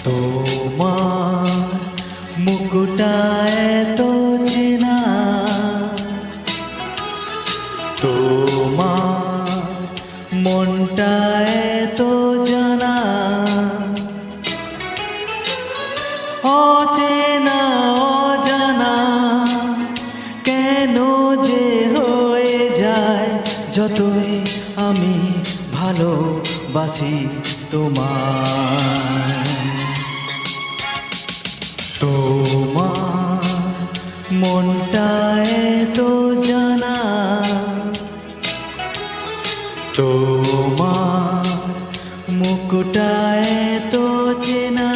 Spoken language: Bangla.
তোমার মুকুটা এত চেনা, তোমার মনটা এত জানা, অচেনা অজানা কেন যে হয়ে যায় যতই আমি ভালোবাসি তোমায়। তোমার মনটা এত জানা, তোমার মুকুটা এত চেনা।